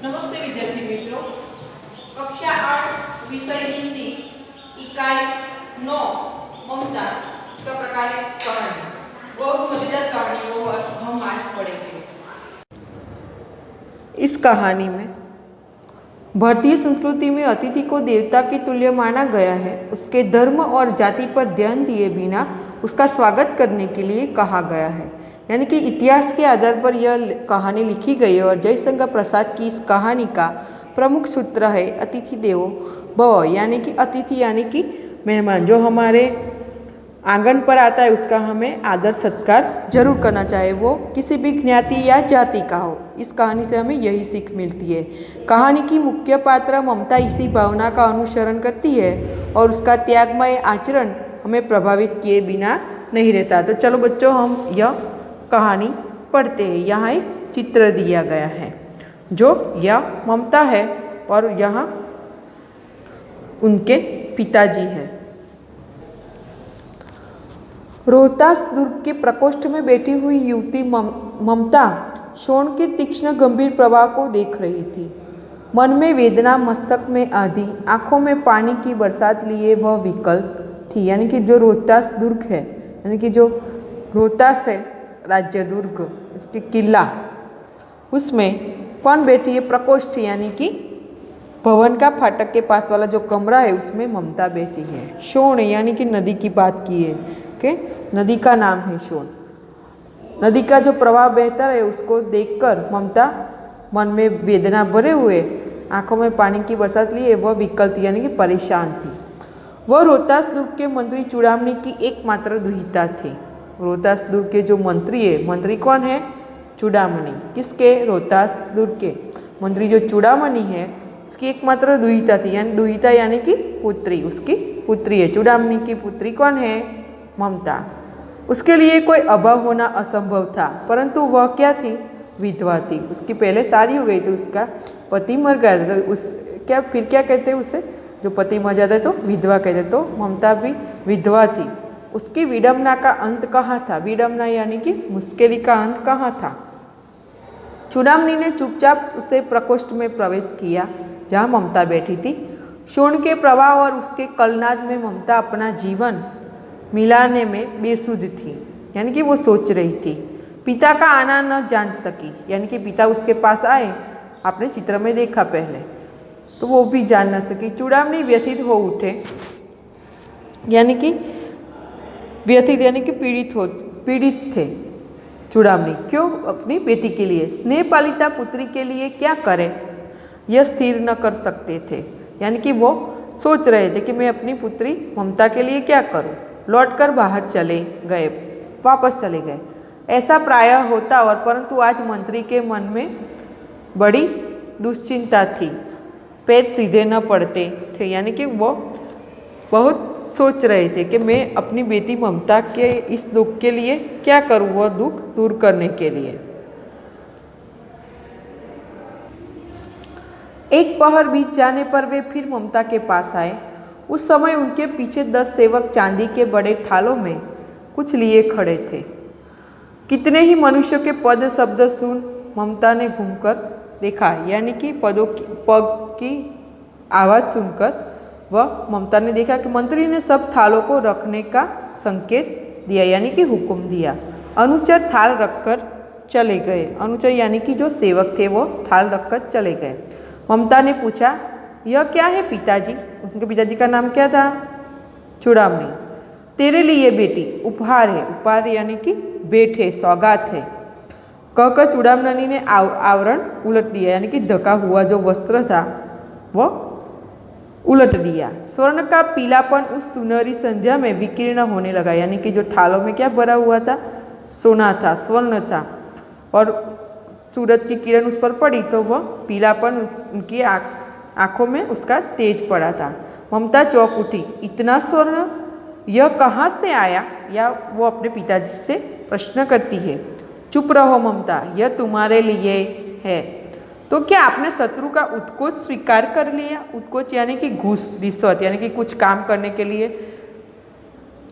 नमस्ते विद्यार्थी मित्रों, कक्षा 8 विषय हिंदी इकाई 9 ममता का प्रकार है कहानी। बहुत मजेदार कहानी वो हम आज पढ़ेंगे। इस कहानी में भारतीय संस्कृति में अतिथि को देवता के तुल्य माना गया है। उसके धर्म और जाति पर ध्यान दिए बिना उसका स्वागत करने के लिए कहा गया है। यानी कि इतिहास के आधार पर यह कहानी लिखी गई है और जयशंकर प्रसाद की इस कहानी का प्रमुख सूत्र है अतिथि देवो भव, यानी कि अतिथि यानी कि मेहमान जो हमारे आंगन पर आता है उसका हमें आदर सत्कार जरूर करना चाहिए, वो किसी भी ज्ञाति या जाति का हो। इस कहानी से हमें यही सीख मिलती है। कहानी की मुख्य पात्र ममता इसी भावना का अनुसरण करती है और उसका त्यागमय आचरण हमें प्रभावित किए बिना नहीं रहता। तो चलो बच्चों, हम यह कहानी पढ़ते हैं। यहाँ एक चित्र दिया गया है जो यह ममता है और यहाँ उनके पिताजी हैं। रोहतास दुर्ग के प्रकोष्ठ में बैठी हुई युवती ममता शोण के तीक्ष्ण गंभीर प्रवाह को देख रही थी। मन में वेदना, मस्तक में आधी, आंखों में पानी की बरसात लिए वह विकल थी। यानी कि जो रोहतास दुर्ग है, यानी कि जो रोहतास है राज्य दुर्ग, इसके किला, उसमें कौन बैठी है? प्रकोष्ठ यानी कि भवन का फाटक के पास वाला जो कमरा है उसमें ममता बैठी है। शोण यानी कि नदी की बात की है कि नदी का नाम है शोण। नदी का जो प्रवाह बहता है उसको देखकर ममता मन में वेदना भरे हुए, आंखों में पानी की बरसात लिए वह विकल थी, यानी कि परेशान थी। वह रोहतास दुर्ग के मंत्री चूड़ामणि की एकमात्र दुहिता थी। रोहतास दुर्ग के जो मंत्री है, मंत्री कौन है? चूड़ामणि। किसके? रोहतास दुर्ग के मंत्री जो चूड़ामणि है इसकी एकमात्र दुहिता थी। यानी दुहिता यानी कि पुत्री, उसकी पुत्री है। चूड़ामणि की पुत्री कौन है? ममता। उसके लिए कोई अभाव होना असंभव था, परंतु वह क्या थी? विधवा थी। उसकी पहले शादी हो गई थी, उसका पति मर गया था। तो उस फिर क्या कहते हैं उसे? जो पति मर जाता है तो विधवा कहते हैं। तो ममता भी विधवा थी। उसकी विडंबना का अंत कहाँ था? विडंबना यानी कि मुश्किल का अंत कहाँ था? चूड़ामणि ने चुपचाप उसे प्रकोष्ठ में प्रवेश किया जहाँ ममता बैठी थी। शोण के प्रवाह और उसके कलनाद में ममता अपना जीवन मिलाने में बेसुध थी। यानी कि वो सोच रही थी। पिता का आना न जान सकी, यानी कि पिता उसके पास आए, आपने चित्र में देखा पहले, तो वो भी जान न सकी। चूड़ामणि व्यथित हो उठे, यानी कि व्यथित यानी कि पीड़ित थे चूड़ामणि। क्यों? अपनी बेटी के लिए, स्नेह पालिता पुत्री के लिए क्या करें, यह स्थिर न कर सकते थे। यानी कि वो सोच रहे थे कि मैं अपनी पुत्री ममता के लिए क्या करूं। लौटकर बाहर चले गए, वापस चले गए। ऐसा प्रायः होता, और परंतु आज मंत्री के मन में बड़ी दुश्चिंता थी। पैर सीधे न पड़ते थे, यानी कि वो बहुत सोच रहे थे कि मैं अपनी बेटी ममता के इस दुख के लिए क्या करूं, वह दुख दूर करने के लिए। एक पहर बीत जाने पर वे फिर ममता के पास आए। उस समय उनके पीछे 10 सेवक चांदी के बड़े थालों में कुछ लिए खड़े थे। कितने ही मनुष्यों के पद शब्द सुन ममता ने घूमकर देखा, यानी कि पग की आवाज़ सुनकर वह ममता ने देखा कि मंत्री ने सब थालों को रखने का संकेत दिया, यानी कि हुक्म दिया। अनुचर थाल रखकर चले गए। अनुचर यानी कि जो सेवक थे वो थाल रखकर चले गए। ममता ने पूछा, यह क्या है पिताजी? उनके पिताजी का नाम क्या था? चूड़ामणि। तेरे लिए बेटी, उपहार है। उपहार यानी कि भेंट है, सौगात है, कहकर चूड़ामणि ने आवरण उलट दिया, यानी कि ढका हुआ जो वस्त्र था वह उलट दिया। स्वर्ण का पीलापन उस सुनहरी संध्या में विकीर्ण होने लगा, यानी कि जो थालों में क्या भरा हुआ था? सोना था, स्वर्ण था, और सूरज की किरण उस पर पड़ी तो वह पीलापन उनकी आंखों में उसका तेज पड़ा था। ममता चौंक उठी, इतना स्वर्ण, यह कहाँ से आया? या वो अपने पिताजी से प्रश्न करती है। चुप रहो ममता, यह तुम्हारे लिए है। तो क्या आपने शत्रु का उत्कोच स्वीकार कर लिया? उत्कोच यानी कि घूस, रिश्वत, यानी कि कुछ काम करने के लिए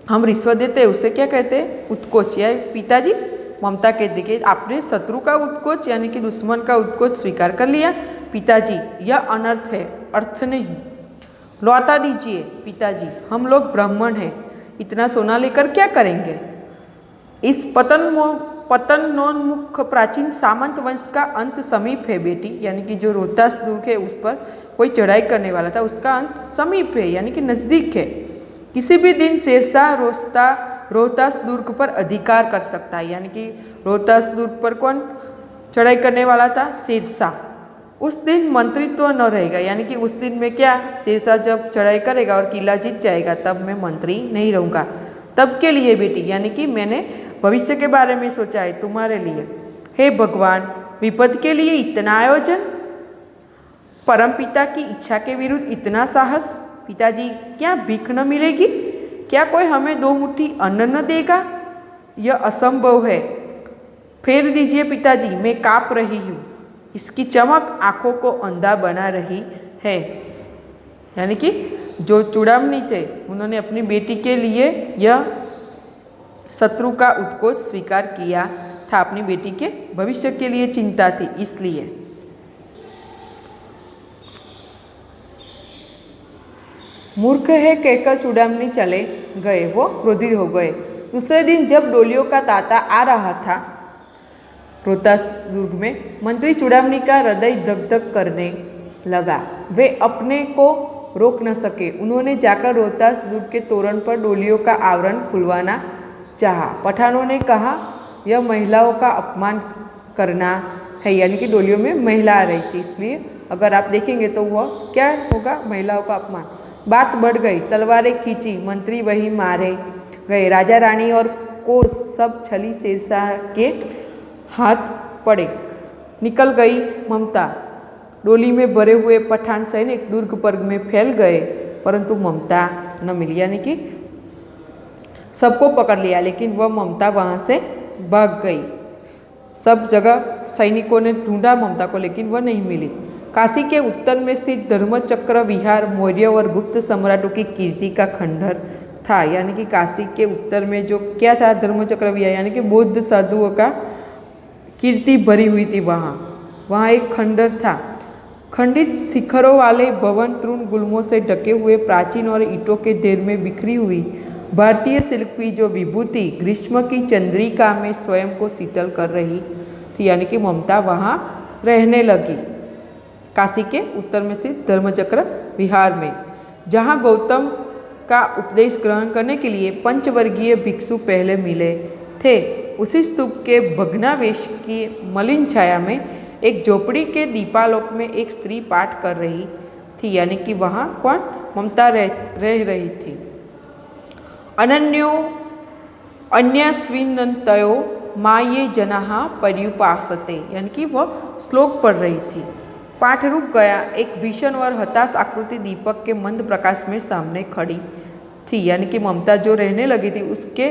हम रिश्वत देते हैं, उसे क्या कहते हैं? उत्कोच। या पिताजी ममता कहती कि आपने शत्रु का उत्कोच यानी कि दुश्मन का उत्कोच स्वीकार कर लिया। पिताजी यह अनर्थ है, अर्थ नहीं। लौटा दीजिए पिताजी, हम लोग ब्राह्मण हैं, इतना सोना लेकर क्या करेंगे। इस पतनोन्मुख प्राचीन सामंत वंश का अंत समीप है बेटी, यानी कि जो रोहतास दुर्ग है उस पर कोई चढ़ाई करने वाला था, उसका अंत समीप है यानी कि नज़दीक है। किसी भी दिन शेरशाह रोहतास दुर्ग पर अधिकार कर सकता है, यानी कि रोहतास दुर्ग पर कौन चढ़ाई करने वाला था, शेरशाह। उस दिन मंत्रित्व न रहेगा, यानी कि उस दिन में क्या, शेरशाह जब चढ़ाई करेगा और किला जीत जाएगा तब मैं मंत्री नहीं रहूँगा। तब के लिए बेटी, यानी कि मैंने भविष्य के बारे में सोचा है तुम्हारे लिए। हे भगवान, विपद के लिए इतना आयोजन, परमपिता की इच्छा के विरुद्ध इतना साहस। पिताजी, क्या भीख न मिलेगी? क्या कोई हमें 2 मुट्ठी अन्न न देगा? यह असंभव है। फेर दीजिए पिताजी, मैं काँप रही हूँ। इसकी चमक आंखों को अंधा बना रही है। यानी कि जो चूड़ामणि थे उन्होंने अपनी बेटी के लिए यह शत्रु का उत्कोच स्वीकार किया था, अपनी बेटी के भविष्य के लिए चिंता थी इसलिए। मूर्ख है कहकर चूड़ामणि चले गए, वो क्रोधित हो गए। दूसरे दिन जब डोलियों का तांता आ रहा था रोहतास दुर्ग में, मंत्री चूड़ामणि का हृदय धक धक करने लगा। वे अपने को रोक न सके। उन्होंने जाकर रोहतास दुर्ग के तोरण पर डोलियों का आवरण खुलवाना चाहा। पठानों ने कहा, यह महिलाओं का अपमान करना है, यानी कि डोलियों में महिला आ रही थी, इसलिए अगर आप देखेंगे तो वह क्या होगा, महिलाओं का अपमान। बात बढ़ गई, तलवारें खींची, मंत्री वही मारे गए। राजा रानी और कोस सब छली शेरशाह के हाथ पड़े। निकल गई ममता। डोली में भरे हुए पठान सैनिक दुर्ग पर में फैल गए, परंतु ममता न मिली, यानी कि सबको पकड़ लिया, लेकिन वह ममता वहाँ से भाग गई। सब जगह सैनिकों ने ढूंढा ममता को, लेकिन वह नहीं मिली। काशी के उत्तर में स्थित धर्मचक्र विहार मौर्य और गुप्त सम्राटों की कीर्ति का खंडहर था, यानी कि काशी के उत्तर में जो क्या था, धर्मचक्र विहार, यानी कि बौद्ध साधुओं का कीर्ति भरी हुई थी। वहाँ एक खंडहर था। खंडित शिखरों वाले भवन तृण गुल्मों से ढके हुए, प्राचीन और ईंटों के ढेर में बिखरी हुई भारतीय शिल्प की जो विभूति ग्रीष्म की चंद्रिका में स्वयं को शीतल कर रही थी, यानी कि ममता वहाँ रहने लगी। काशी के उत्तर में स्थित धर्मचक्र विहार में, जहाँ गौतम का उपदेश ग्रहण करने के लिए पंचवर्गीय भिक्षु पहले मिले थे, उसी स्तूप के भग्नावेश की मलिन छाया में एक झोपड़ी के दीपालोक में एक स्त्री पाठ कर रही थी, यानी कि वहाँ कौन, ममता रह रही थी। अन्यस्विनन्तयो माये जनाः पर्युपासते, यानी कि वह श्लोक पढ़ रही थी। पाठ रुक गया। एक भीषण और हताश आकृति दीपक के मंद प्रकाश में सामने खड़ी थी, यानी कि ममता जो रहने लगी थी उसके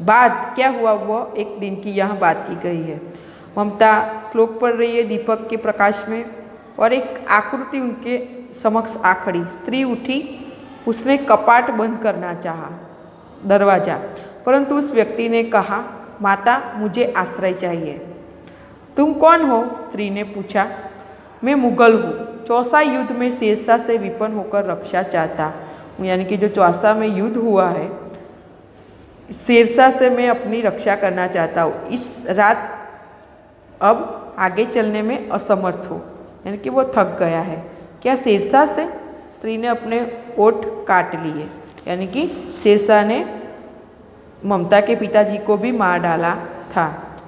बाद क्या हुआ, वह एक दिन की यहाँ बात की गई है। ममता श्लोक पढ़ रही है दीपक के प्रकाश में, और एक आकृति उनके समक्ष आ खड़ी। स्त्री उठी, उसने कपाट बंद करना चाहा, दरवाजा, परंतु उस व्यक्ति ने कहा, माता मुझे आश्रय चाहिए। तुम कौन हो? स्त्री ने पूछा। मैं मुगल हूँ, चौसा युद्ध में शेरशाह से विपन्न होकर रक्षा चाहता हूँ, यानी कि जो चौसा में युद्ध हुआ है शेरशाह से मैं अपनी रक्षा करना चाहता हूँ। इस रात अब आगे चलने में असमर्थ हो, यानी कि वो थक गया है। क्या शेरशाह से? स्त्री ने अपने ओठ काट लिए, यानी कि शेरशाह ने ममता के पिताजी को भी मार डाला था।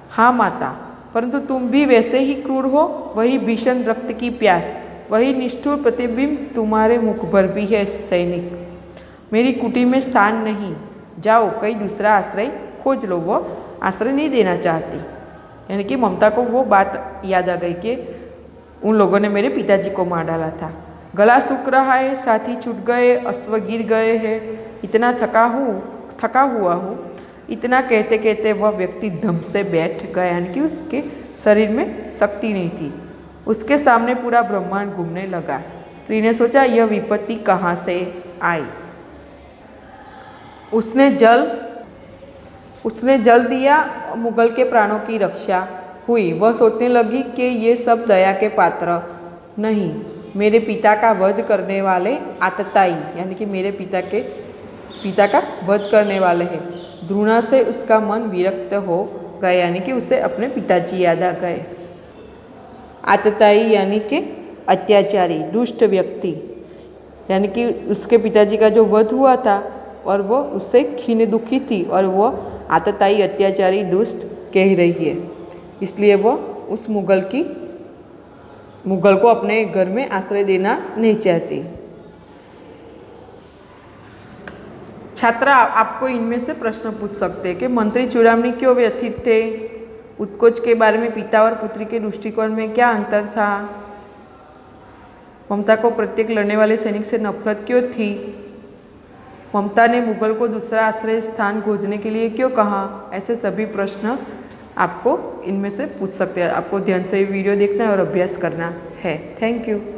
हाँ माता, परंतु तुम भी वैसे ही क्रूर हो। वही भीषण रक्त की प्यास, वही निष्ठुर प्रतिबिंब तुम्हारे मुख पर भी है। सैनिक, मेरी कुटी में स्थान नहीं, जाओ कहीं दूसरा आश्रय खोज लो। वो आश्रय नहीं देना चाहती, यानी कि ममता को वो बात याद आ गई कि उन लोगों ने मेरे पिताजी को मार डाला था। गला सूख रहा है, साथी छूट गए, अश्व गिर गए हैं, इतना थका हुआ हूँ। इतना कहते कहते वह व्यक्ति धम से बैठ गया, यानी कि उसके शरीर में शक्ति नहीं थी। उसके सामने पूरा ब्रह्मांड घूमने लगा। स्त्री ने सोचा, यह विपत्ति कहाँ से आई। उसने जल दिया, मुगल के प्राणों की रक्षा हुई। वह सोचने लगी कि ये सब दया के पात्र नहीं, मेरे पिता का वध करने वाले आतताई यानी कि मेरे पिता का वध करने वाले हैं। द्रोणा से उसका मन विरक्त हो गया यानी कि उसे अपने पिताजी याद आ गए। आतताई यानी कि अत्याचारी, दुष्ट व्यक्ति, यानी कि उसके पिताजी का जो वध हुआ था और वो उससे खीन दुखी थी और वो आतताई, अत्याचारी, दुष्ट कह रही है, इसलिए वो उस मुगल को अपने घर में आश्रय देना नहीं चाहती। छात्र आपको इनमें से प्रश्न पूछ सकते हैं कि मंत्री चूड़ामणि क्यों व्यथित थे? उत्कोच के बारे में पिता और पुत्री के दृष्टिकोण में क्या अंतर था? ममता को प्रत्येक लड़ने वाले सैनिक से नफरत क्यों थी? ममता ने मुगल को दूसरा आश्रय स्थान खोजने के लिए क्यों कहा? ऐसे सभी प्रश्न आपको इनमें से पूछ सकते हैं। आपको ध्यान से वीडियो देखना है और अभ्यास करना है। Thank you.